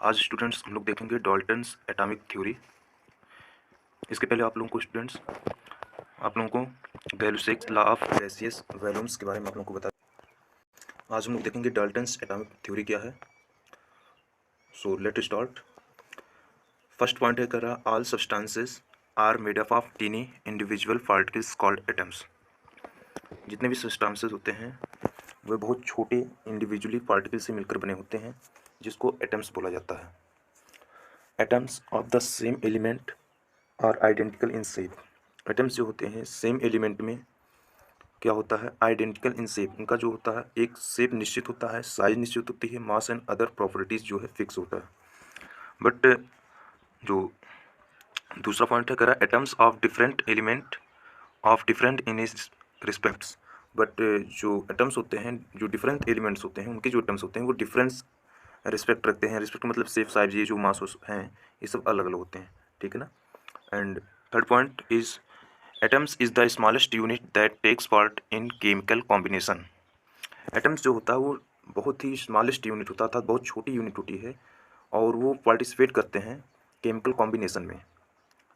आज स्टूडेंट्स हम लोग देखेंगे डाल्टन्स एटॉमिक थ्योरी। इसके पहले आप लोगों को गैलुसेक्स लॉ ऑफ गैसियस वॉल्यूम्स के बारे में आप लोगों को बता। आज हम लोग देखेंगे डाल्टन्स एटॉमिक थ्योरी क्या है। So let start. First point है, कह रहा all substances are made up of tiny individual particles called atoms. जितने भी सब्सटेंसेस होते हैं वे बहुत छोटे इंडिविजुअली पार्टिकल से मिलकर बने होते हैं, जिसको एटम्स बोला जाता है। Atoms of the same element are identical in shape. Atoms जो होते हैं सेम एलिमेंट में क्या होता है, आइडेंटिकल इन शेप। इनका जो होता है एक शेप निश्चित होता है, साइज निश्चित होती है, मास एंड अदर प्रॉपर्टीज जो है फिक्स होता है। बट जो दूसरा पॉइंट है, करा atoms of different element of different in respects. But जो एटम्स होते हैं, जो डिफरेंट एलिमेंट्स होते हैं, उनके जो एटम्स होते हैं वो डिफरेंस रिस्पेक्ट रखते हैं। रिस्पेक्ट मतलब शेप, साइज, ये जो मास हैं ये सब अलग अलग होते हैं, ठीक है ना। And third point is atoms is the smallest unit that takes part in chemical combination. Atoms जो होता है वो बहुत ही स्मॉलेस्ट यूनिट होता था, बहुत छोटी यूनिट होती है और वो पार्टिसिपेट करते हैं केमिकल कॉम्बिनेशन में,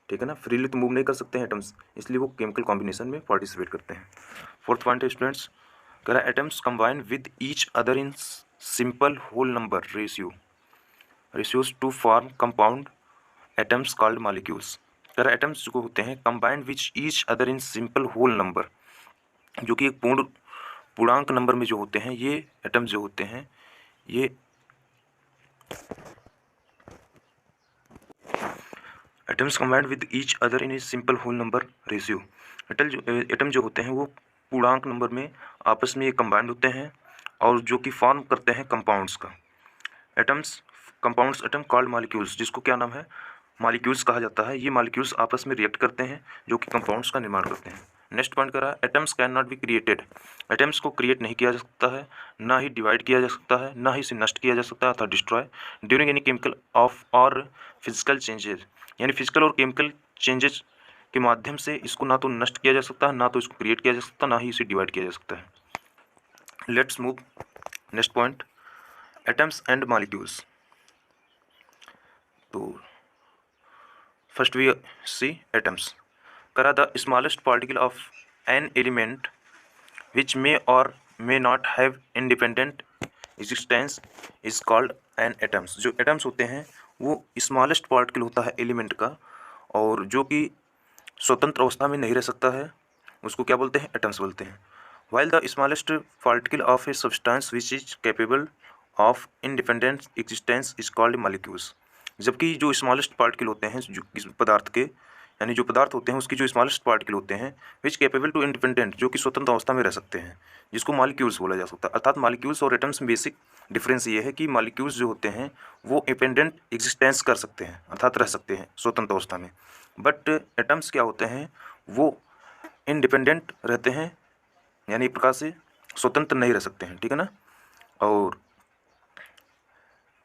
ठीक है ना। फ्रीली तो मूव नहीं कर सकते हैं एटम्स, इसलिए वो केमिकल कॉम्बिनेशन में पार्टिसिपेट करते हैं। फोर्थ पॉइंट है स्टूडेंट्स, कह रहा है atoms combine with each other in simple whole number ratios to form compound atoms called molecules. कह रहा है एटम्स जो होते हैं combined which each other in simple whole number, जो कि एक पूर्णांक नंबर में जो होते हैं ये एटम्स जो होते हैं ये atoms combined with each other in a simple whole number ratio. Atom जो होते हैं वो पूर्णांक नंबर में आपस में ये कंबाइंड होते हैं और जो कि फॉर्म करते हैं कंपाउंड्स का। कंपाउंड्स एटम कॉल्ड मॉलिक्यूल्स, जिसको क्या नाम है, मॉलिक्यूल्स कहा जाता है। ये मॉलिक्यूल्स आपस में रिएक्ट करते हैं जो कि कंपाउंड्स का निर्माण करते हैं। नेक्स्ट पॉइंट करा atoms can not be created. Atoms को क्रिएट नहीं किया जा सकता है, ना ही डिवाइड किया जा सकता है, ना ही इसे नष्ट किया जा सकता है अर्थात destroy during any chemical of और फिजिकल चेंजेज। यानी फिजिकल और केमिकल चेंजेस के माध्यम से इसको ना तो नष्ट किया जा सकता है, ना तो इसको क्रिएट किया जा सकता, ना ही इसे डिवाइड किया जा सकता है। Let's move next point, atoms and molecules. तो फर्स्ट वी सी एटम्स। करा the smallest particle of an element which may or may not have independent existence is called an atoms. जो एटम्स होते हैं वो स्मॉलेस्ट पार्टिकल होता है element का और जो कि स्वतंत्र अवस्था में नहीं रह सकता है, उसको क्या बोलते हैं, एटम्स बोलते हैं। While the smallest particle of a substance which is capable of independent existence is called molecules. जबकि जो स्मॉलेस्ट पार्टिकल होते हैं जो इस पदार्थ के, यानी जो पदार्थ होते हैं उसकी जो स्मॉलेस्ट पार्टिकल होते हैं विच कैपेबल टू इंडिपेंडेंट, जो कि स्वतंत्र अवस्था में रह सकते हैं, जिसको मॉलिक्यूल्स बोला जा सकता है। अर्थात मॉलिक्यूल्स और एटम्स में बेसिक डिफरेंस ये है कि मॉलिक्यूल्स जो होते हैं वो इंडिपेंडेंट एग्जिस्टेंस कर सकते हैं अर्थात रह सकते हैं स्वतंत्र अवस्था में। बट एटम्स क्या होते हैं, वो इंडिपेंडेंट रहते हैं, यानी एक प्रकार से स्वतंत्र नहीं रह सकते हैं, ठीक है ना। और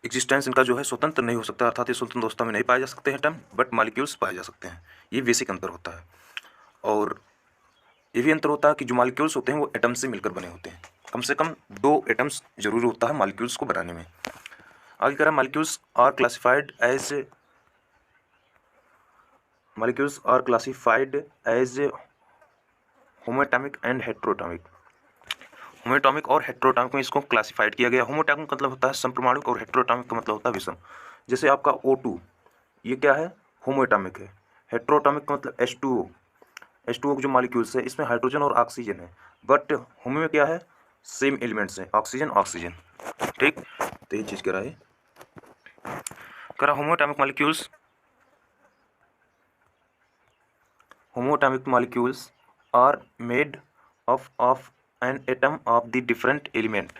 एग्जिस्टेंस इनका जो है स्वतंत्र नहीं हो सकता, अर्थात ये स्वतंत्र अवस्था में नहीं पाए जा सकते हैं एटम, बट मॉलिक्यूल्स पाए जा सकते हैं। ये बेसिक अंतर होता है। और ये भी अंतर होता है कि जो मॉलिक्यूल्स होते हैं वो एटम से मिलकर बने होते हैं। कम से कम 2 एटम्स जरूरी होता है मॉलिक्यूल्स को बनाने में। आगे कह रहा है molecules are classified as homoatomic and heteroatomic. Homoatomic और हेटेरोटॉमिक में इसको क्लासिफाइड किया गया। होमोएटॉमिक का मतलब होता है समपरमाणुक और हेटेरोटॉमिक का मतलब होता है विषम। जैसे आपका O2 ये क्या है, होमोएटॉमिक है। हेटेरोटॉमिक का मतलब H2O जो मॉलिक्यूल्स है इसमें हाइड्रोजन और ऑक्सीजन है, बट होमो में क्या है, सेम एलिमेंट्स हैं, ऑक्सीजन ऑक्सीजन, ठीक। तो ये चीज़ कह रहा है, कह रहा homoatomic molecules are made of an atom of the different element.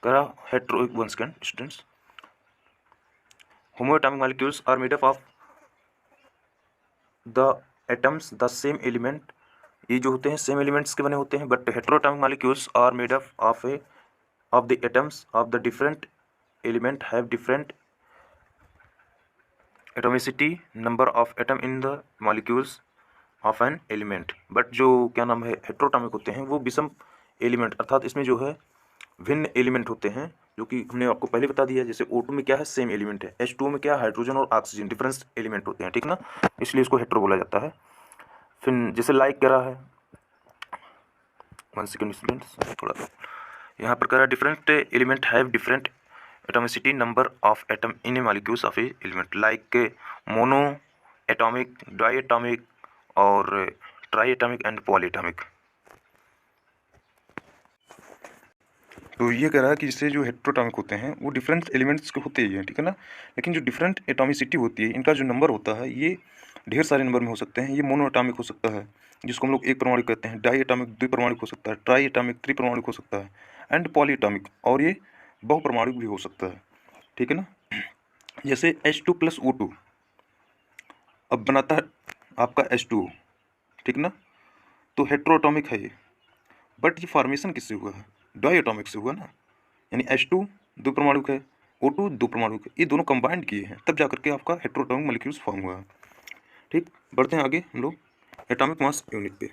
कह रहा hetero, one second students, homoatomic molecules are made up of the atoms the same element. ये जो होते हैं सेम एलिमेंट्स के बने होते हैं, but heteroatomic molecules are made up of the atoms of the different element have different atomicity number of atom in the molecules of an element. But जो क्या नाम है हेटेरोटॉमिक होते हैं वो विषम एलिमेंट, अर्थात इसमें जो है भिन्न एलिमेंट होते हैं, जो कि हमने आपको पहले बता दिया। जैसे O2 में क्या है, सेम एलिमेंट है। H2O में क्या है, हाइड्रोजन और ऑक्सीजन डिफरेंस एलिमेंट होते हैं, ठीक ना, इसलिए इसको हेटेरो बोला जाता है। फिर जैसे लाइक कह रहा है, 1 सेकेंड स्टूडेंट्स, थोड़ा यहाँ पर कह रहा है different element have different atomicity number of atom in a molecules of a element like monoatomic, diatomic और triatomic and polyatomic. तो ये कह रहा है कि इससे जो हेट्रोटॉमिक होते हैं वो डिफरेंट एलिमेंट्स के होते ही हैं, ठीक है ना, लेकिन जो डिफरेंट एटॉमिसिटी होती है, इनका जो नंबर होता है ये ढेर सारे नंबर में हो सकते हैं। ये मोनो एटॉमिक हो सकता है, जिसको हम लोग एक परमाणु कहते हैं, डाई एटॉमिक द्विपरमाणुक हो सकता है, ट्राई एटॉमिक त्रिपरमाणुक हो सकता है, एंड पॉली एटॉमिक, और ये बहुपरमाणुक भी हो सकता है, ठीक है ना। जैसे H2 + O2 अब बनाता है आपका H2O, ठीक ना, तो हेट्रोटॉमिक है ये, बट ये फॉर्मेशन किससे हुआ है, डाई एटॉमिक से हुआ ना, यानी H2 दो परमाणुक है, O2 दो परमाणुक है, ये दोनों कंबाइंड किए हैं तब जाकर के आपका हेट्रोटॉमिक मॉलिक्यूल्स फॉर्म हुआ है। ठीक, बढ़ते हैं आगे हम लोग एटॉमिक मास यूनिट पे,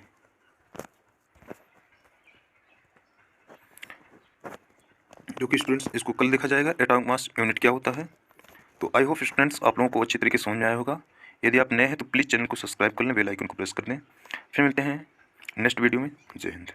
जो कि स्टूडेंट्स इसको कल देखा जाएगा एटॉमिक मास यूनिट क्या होता है। तो आई होप स्टूडेंट्स आप लोगों को अच्छी तरीके से समझ में आया होगा। यदि आप नए हैं तो प्लीज़ चैनल को सब्सक्राइब कर लें, बेल आइकन को प्रेस कर दें। फिर मिलते हैं नेक्स्ट वीडियो में। जय हिंद।